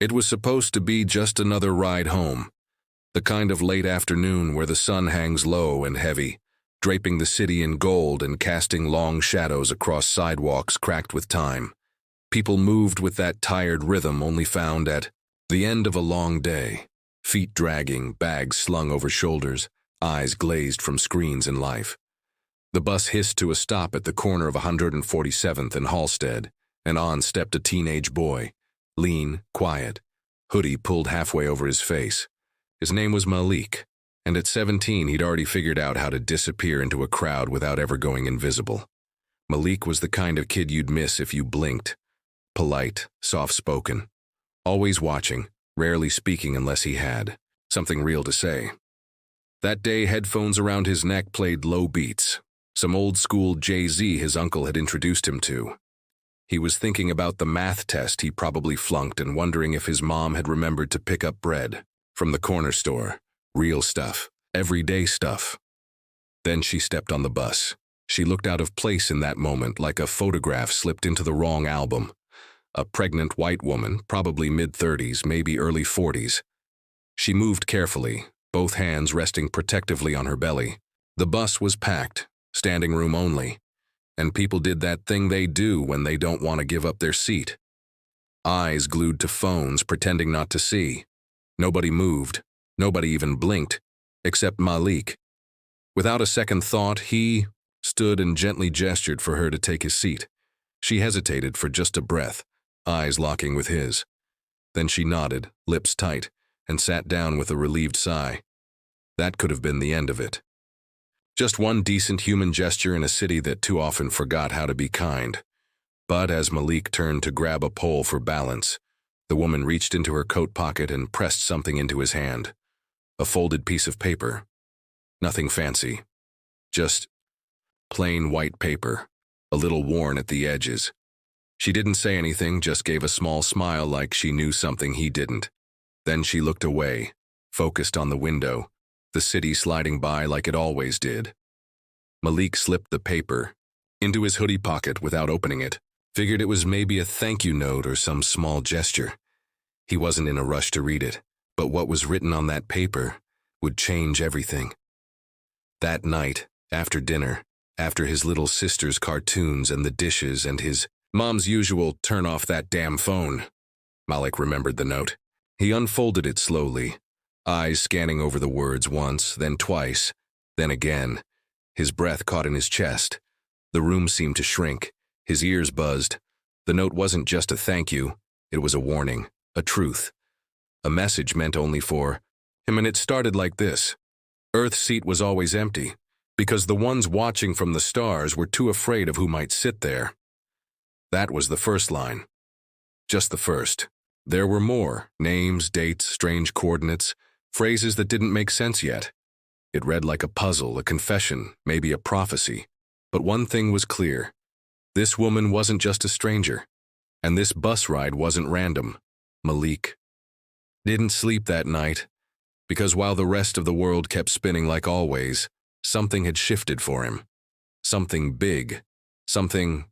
It was supposed to be just another ride home, the kind of late afternoon where the sun hangs low and heavy, draping the city in gold and casting long shadows across sidewalks cracked with time. People moved with that tired rhythm only found at the end of a long day, feet dragging, bags slung over shoulders, eyes glazed from screens and life. The bus hissed to a stop at the corner of 147th and Halsted, and on stepped a teenage boy, lean, quiet, hoodie pulled halfway over his face. His name was Malik, and at 17 he'd already figured out how to disappear into a crowd without ever going invisible. Malik was the kind of kid you'd miss if you blinked. Polite, soft-spoken, always watching, rarely speaking unless he had something real to say. That day, headphones around his neck played low beats, some old-school Jay-Z his uncle had introduced him to. He was thinking about the math test he probably flunked and wondering if his mom had remembered to pick up bread from the corner store. Real stuff, everyday stuff. Then she stepped on the bus. She looked out of place in that moment, like a photograph slipped into the wrong album. A pregnant white woman, probably mid-30s, maybe early 40s. She moved carefully, both hands resting protectively on her belly. The bus was packed, standing room only, and people did that thing they do when they don't want to give up their seat. Eyes glued to phones, pretending not to see. Nobody moved, nobody even blinked, except Malik. Without a second thought, he stood and gently gestured for her to take his seat. She hesitated for just a breath, eyes locking with his. Then she nodded, lips tight, and sat down with a relieved sigh. That could have been the end of it. Just one decent human gesture in a city that too often forgot how to be kind. But as Malik turned to grab a pole for balance, the woman reached into her coat pocket and pressed something into his hand. A folded piece of paper. Nothing fancy. Just plain white paper, a little worn at the edges. She didn't say anything, just gave a small smile like she knew something he didn't. Then she looked away, focused on the window, the city sliding by like it always did. Malik slipped the paper into his hoodie pocket without opening it, figured it was maybe a thank you note or some small gesture. He wasn't in a rush to read it, but what was written on that paper would change everything. That night, after dinner, after his little sister's cartoons and the dishes and his mom's usual "turn off that damn phone," Malik remembered the note. He unfolded it slowly, eyes scanning over the words once, then twice, then again. His breath caught in his chest. The room seemed to shrink. His ears buzzed. The note wasn't just a thank you. It was a warning, a truth. A message meant only for him, and it started like this. Earth's seat was always empty, because the ones watching from the stars were too afraid of who might sit there. That was the first line. Just the first. There were more, names, dates, strange coordinates, phrases that didn't make sense yet. It read like a puzzle, a confession, maybe a prophecy. But one thing was clear. This woman wasn't just a stranger, and this bus ride wasn't random. Malik didn't sleep that night, because while the rest of the world kept spinning like always, something had shifted for him. Something big, something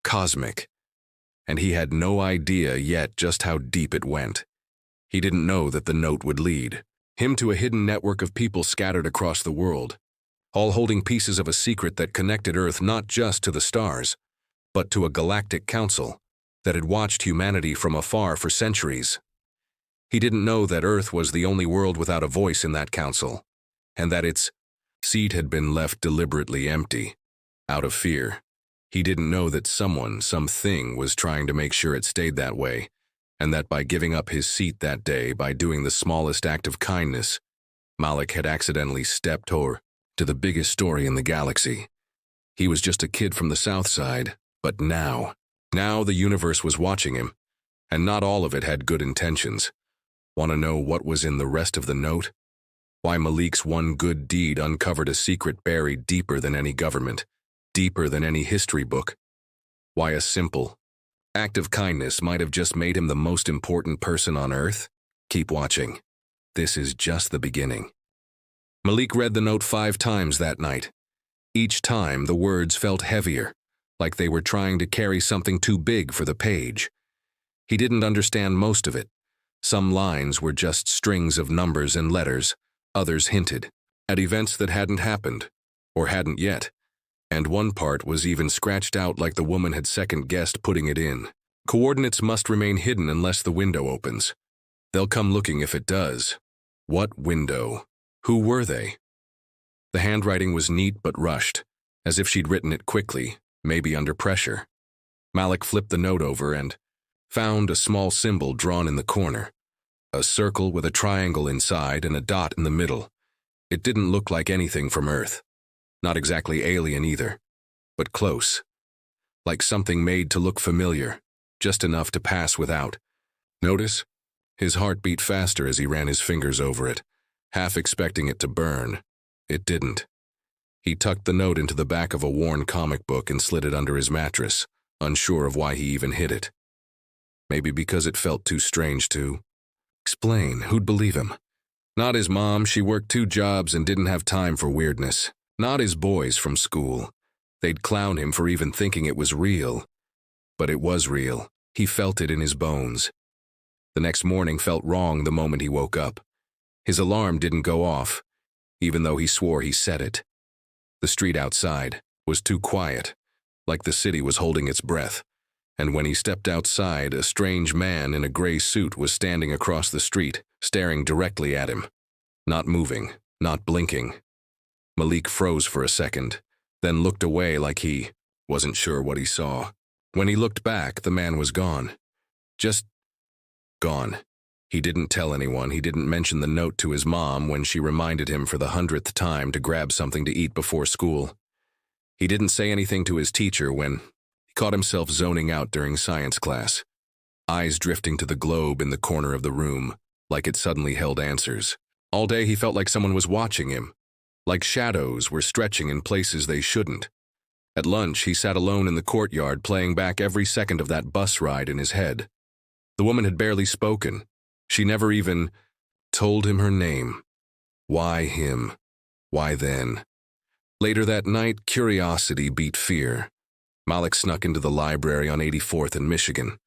cosmic. And he had no idea yet just how deep it went. He didn't know that the note would lead him to a hidden network of people scattered across the world, all holding pieces of a secret that connected Earth not just to the stars, but to a galactic council that had watched humanity from afar for centuries. He didn't know that Earth was the only world without a voice in that council, and that its seat had been left deliberately empty, out of fear. He didn't know that someone, something, was trying to make sure it stayed that way, and that by giving up his seat that day, by doing the smallest act of kindness, Malik had accidentally stepped to the biggest story in the galaxy. He was just a kid from the South Side, but now the universe was watching him, and not all of it had good intentions. Want to know what was in the rest of the note? Why Malik's one good deed uncovered a secret buried deeper than any government, deeper than any history book. Why a simple act of kindness might have just made him the most important person on Earth? Keep watching. This is just the beginning. Malik read the note 5 times that night. Each time, the words felt heavier, like they were trying to carry something too big for the page. He didn't understand most of it, Some lines were just strings of numbers and letters, others hinted at events that hadn't happened, or hadn't yet, and one part was even scratched out like the woman had second-guessed putting it in. Coordinates must remain hidden unless the window opens. They'll come looking if it does. What window? Who were they? The handwriting was neat but rushed, as if she'd written it quickly, maybe under pressure. Malik flipped the note over and found a small symbol drawn in the corner. A circle with a triangle inside and a dot in the middle. It didn't look like anything from Earth. Not exactly alien either, but close. Like something made to look familiar, just enough to pass without. Notice? His heart beat faster as he ran his fingers over it, half expecting it to burn. It didn't. He tucked the note into the back of a worn comic book and slid it under his mattress, unsure of why he even hid it. Maybe because it felt too strange to explain. Who'd believe him? Not his mom, she worked 2 jobs and didn't have time for weirdness. Not his boys from school. They'd clown him for even thinking it was real. But it was real. He felt it in his bones. The next morning felt wrong the moment he woke up. His alarm didn't go off, even though he swore he set it. The street outside was too quiet, like the city was holding its breath. And when he stepped outside, a strange man in a gray suit was standing across the street, staring directly at him. Not moving, not blinking. Malik froze for a second, then looked away like he wasn't sure what he saw. When he looked back, the man was gone. Just gone. He didn't tell anyone. He didn't mention the note to his mom when she reminded him for the 100th time to grab something to eat before school. He didn't say anything to his teacher when he caught himself zoning out during science class, eyes drifting to the globe in the corner of the room, like it suddenly held answers. All day he felt like someone was watching him, like shadows were stretching in places they shouldn't. At lunch, he sat alone in the courtyard playing back every second of that bus ride in his head. The woman had barely spoken. She never even told him her name. Why him? Why then? Later that night, curiosity beat fear. Malik snuck into the library on 84th and Michigan.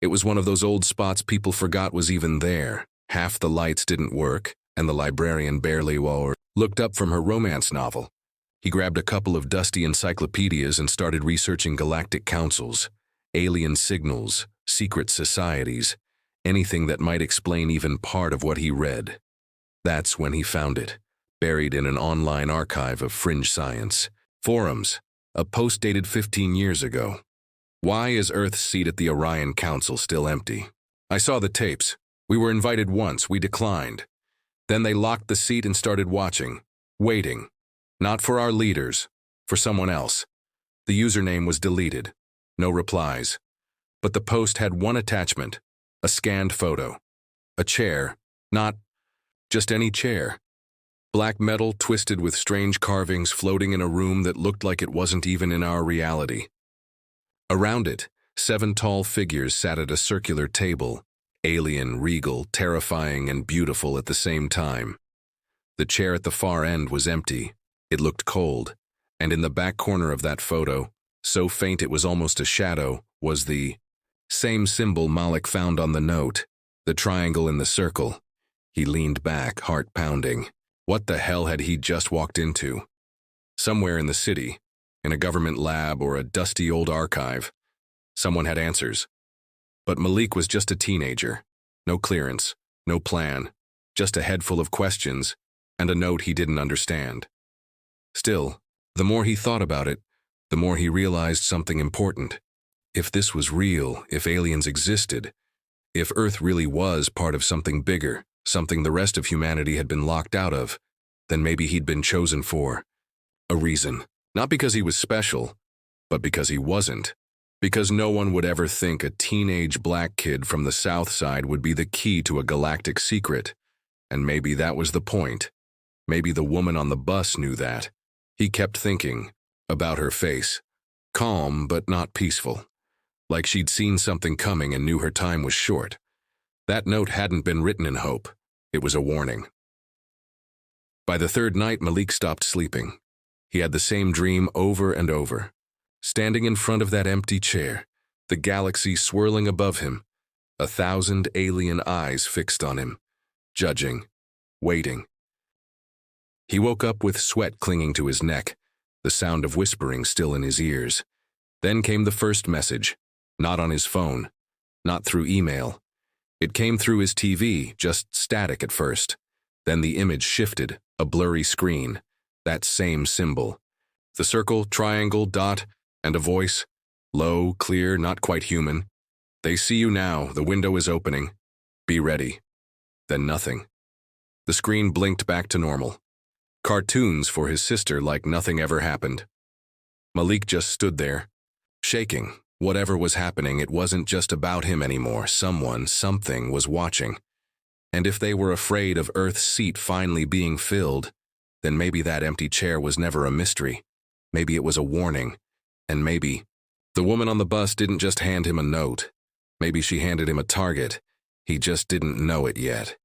It was one of those old spots people forgot was even there. Half the lights didn't work, and the librarian barely looked up from her romance novel. He grabbed a couple of dusty encyclopedias and started researching galactic councils, alien signals, secret societies, anything that might explain even part of what he read. That's when he found it, buried in an online archive of fringe science. Forums, a post dated 15 years ago. Why is Earth's seat at the Orion Council still empty? I saw the tapes. We were invited once, we declined. Then they locked the seat and started watching, waiting. Not for our leaders, for someone else. The username was deleted. No replies. But the post had one attachment, a scanned photo. A chair, not just any chair. Black metal twisted with strange carvings floating in a room that looked like it wasn't even in our reality. Around it, 7 tall figures sat at a circular table, alien, regal, terrifying, and beautiful at the same time. The chair at the far end was empty. It looked cold, and in the back corner of that photo, so faint it was almost a shadow, was the same symbol Malik found on the note, the triangle in the circle. He leaned back, heart pounding. What the hell had he just walked into? Somewhere in the city, in a government lab or a dusty old archive, someone had answers. But Malik was just a teenager. No clearance, no plan, just a head full of questions and a note he didn't understand. Still, the more he thought about it, the more he realized something important. If this was real, if aliens existed, if Earth really was part of something bigger, something the rest of humanity had been locked out of, then maybe he'd been chosen for a reason. Not because he was special, but because he wasn't. Because no one would ever think a teenage black kid from the South Side would be the key to a galactic secret. And maybe that was the point. Maybe the woman on the bus knew that. He kept thinking about her face, calm but not peaceful, like she'd seen something coming and knew her time was short. That note hadn't been written in hope. It was a warning. By the 3rd night, Malik stopped sleeping. He had the same dream over and over. Standing in front of that empty chair, the galaxy swirling above him, 1,000 alien eyes fixed on him, judging, waiting. He woke up with sweat clinging to his neck, the sound of whispering still in his ears. Then came the first message, not on his phone, not through email. It came through his TV, just static at first. Then the image shifted, a blurry screen, that same symbol. The circle, triangle, dot, and a voice, low, clear, not quite human. They see you now, the window is opening. Be ready. Then nothing. The screen blinked back to normal. Cartoons for his sister like nothing ever happened. Malik just stood there, shaking. Whatever was happening, it wasn't just about him anymore. Someone, something was watching. And if they were afraid of Earth's seat finally being filled, then maybe that empty chair was never a mystery. Maybe it was a warning. And maybe the woman on the bus didn't just hand him a note. Maybe she handed him a target. He just didn't know it yet.